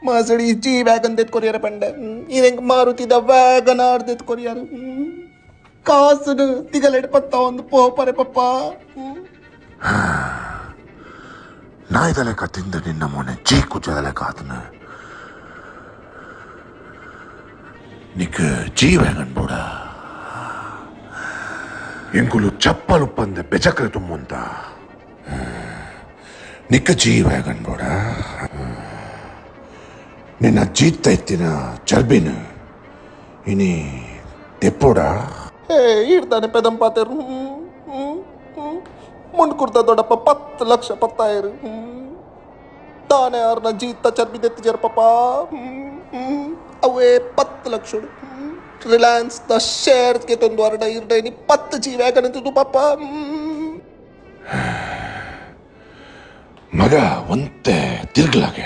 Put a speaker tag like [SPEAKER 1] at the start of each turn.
[SPEAKER 1] Mercedes जी wagon देत courier पंड इवेंक मारुतीದ Wagon R देत courier ಕಾಸು ತಿಗಲೆಡ್ ಪತ್ತ ಒಂದು ಪೋಪರೆ ಪಪ್ಪ
[SPEAKER 2] ನಾಯಿದಲೆ ಕತ್ತಿಂದ ನಿನ್ನ ಮೊನ್ನೆ ಚೀಕು ಜದಲೆ ಕಾತನ ನಿಕ್ ಜೀ ವ್ಯಾಗನ್ ಬೋಡ ಎಂಕುಲು ಚಪ್ಪಲು ಪಂದೆ ಬೆಚಕ್ರೆ ತುಂಬುಂತ ನಿಕ್ಕ ಜೀ ವ್ಯಾಗನ್ ಬೋಡ ನಿನ್ನ ಜೀತ್ತ ಎತ್ತಿನ ಚರ್ಬಿನ ಇನಿ ತೆಪ್ಪೋಡ
[SPEAKER 1] ಇಡ್ತಾನೆ ಪೆದಂಪಾತೇರು ಮುಂಡ್ಕುರ್ತ ದೊಡ್ಡಪ್ಪ 10 ಲಕ್ಷ ಪತ್ತಾಯರು ತಾನೇ ಅವ್ರನ್ನ ಜೀತ ಚರ್ಬಿ ದೆತ್ತಿಜರ್ ಪಾಪ ಅವೇ 10 ಲಕ್ಷ ರಿಲಯನ್ಸ್ ದ ಶೇರ್ಸ್ಗೆ ತಂದು ಹೊರಡ ಇರ್ಡೈನಿ 10 ಜಿ ವ್ಯಾಗನ್ ಅಂತಿದ್ದು ಪಾಪ
[SPEAKER 2] ಮಗ ಒಂತೆ ತಿರ್ಗ್ಲಾಗೆ